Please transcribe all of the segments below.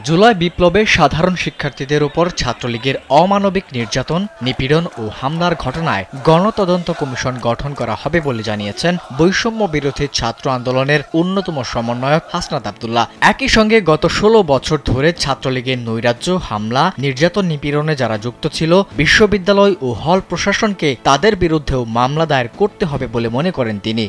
জুলাই বিপ্লবে সাধারণ শিক্ষার্থীদের উপর ছাত্রলীগের অমানবিক নির্যাতন, নিপীড়ন ও হামলার ঘটনায় গণতদন্ত কমিশন গঠন করা হবে বলে জানিয়েছেন বৈষম্য বিরোধী ছাত্র আন্দোলনের অন্যতম সমন্বয়ক হাসনাত আব্দুল্লাহ। একই সঙ্গে গত ১৬ বছর ধরে ছাত্রলীগের নৈরাজ্য, হামলা, নির্যাতন, নিপীড়নে যারা যুক্ত ছিল, বিশ্ববিদ্যালয় ও হল প্রশাসনকে তাদের বিরুদ্ধেও মামলা দায়ের করতে হবে বলে মনে করেন তিনি।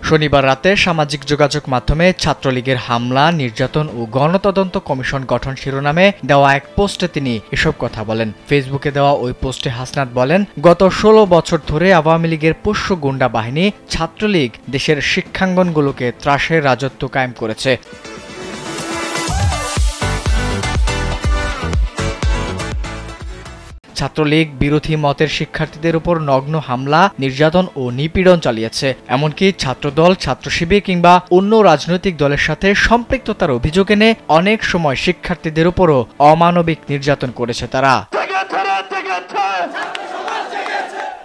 শনিবার রাতে সামাজিক যোগাযোগ মাধ্যমে ছাত্রলীগের হামলা, নির্যাতন ও গণতদন্ত কমিশন গঠন শিরোনামে দেওয়া এক পোস্টে তিনি এসব কথা বলেন। ফেসবুকে দেওয়া ওই পোস্টে হাসনাত বলেন, গত ১৬ বছর ধরে আওয়ামী লীগের পোষ্য গুন্ডা বাহিনী ছাত্রলীগ দেশের শিক্ষাঙ্গনগুলোকে ত্রাসের রাজত্ব কায়েম করেছে। ছাত্রলীগ বিরোধী মতের শিক্ষার্থীদের উপর নগ্ন হামলা, নির্যাতন ও নিপীড়ন চালিয়েছে। এমনকি ছাত্রদল, ছাত্রশিবির কিংবা অন্য রাজনৈতিক দলের সাথে সম্পৃক্ততার অভিযোগ এনে অনেক সময় শিক্ষার্থীদের উপরও অমানবিক নির্যাতন করেছে তারা।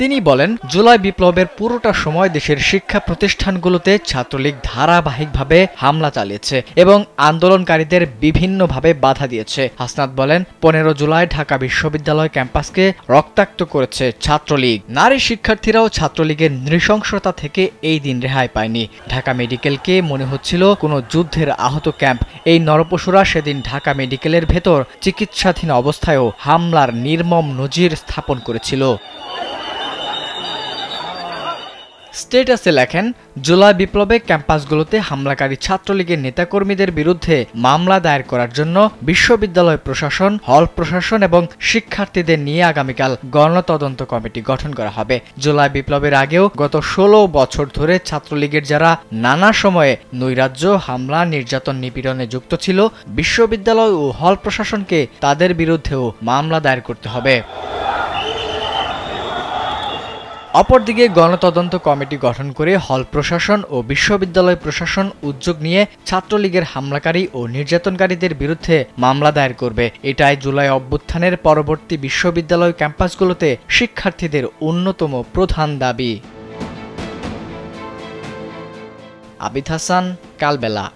তিনি বলেন, জুলাই বিপ্লবের পুরোটা সময় দেশের শিক্ষা প্রতিষ্ঠানগুলোতে ছাত্রলীগ ধারাবাহিকভাবে হামলা চালিয়েছে এবং আন্দোলনকারীদের বিভিন্নভাবে বাধা দিয়েছে। হাসনাত বলেন, ১৫ জুলাই ঢাকা বিশ্ববিদ্যালয় ক্যাম্পাসকে রক্তাক্ত করেছে ছাত্রলীগ। নারী শিক্ষার্থীরাও ছাত্রলীগের নৃশংসতা থেকে এই দিন রেহাই পায়নি। ঢাকা মেডিকেলকে মনে হচ্ছিল কোনো যুদ্ধের আহত ক্যাম্প। এই নরপশুরা সেদিন ঢাকা মেডিকেলের ভেতর চিকিৎসাধীন অবস্থায়ও হামলার নির্মম নজির স্থাপন করেছিল। স্ট্যাটাসে লেখেন, জুলাই বিপ্লবে ক্যাম্পাসগুলোতে হামলাকারী ছাত্রলীগের নেতাকর্মীদের বিরুদ্ধে মামলা দায়ের করার জন্য বিশ্ববিদ্যালয় প্রশাসন, হল প্রশাসন এবং শিক্ষার্থীদের নিয়ে আগামীকাল গণতদন্ত কমিটি গঠন করা হবে। জুলাই বিপ্লবের আগেও গত ১৬ বছর ধরে ছাত্রলীগের যারা নানা সময়ে নৈরাজ্য, হামলা, নির্যাতন, নিপীড়নে যুক্ত ছিল, বিশ্ববিদ্যালয় ও হল প্রশাসনকে তাদের বিরুদ্ধেও মামলা দায়ের করতে হবে। অপরদিকে গণতদন্ত কমিটি গঠন করে হল প্রশাসন ও বিশ্ববিদ্যালয় প্রশাসন উদ্যোগ নিয়ে ছাত্রলীগের হামলাকারী ও নির্যাতনকারীদের বিরুদ্ধে মামলা দায়ের করবে। এটাই জুলাই অভ্যুত্থানের পরবর্তী বিশ্ববিদ্যালয় ক্যাম্পাসগুলোতে শিক্ষার্থীদের অন্যতম প্রধান দাবি। আবিদ হাসান, কালবেলা।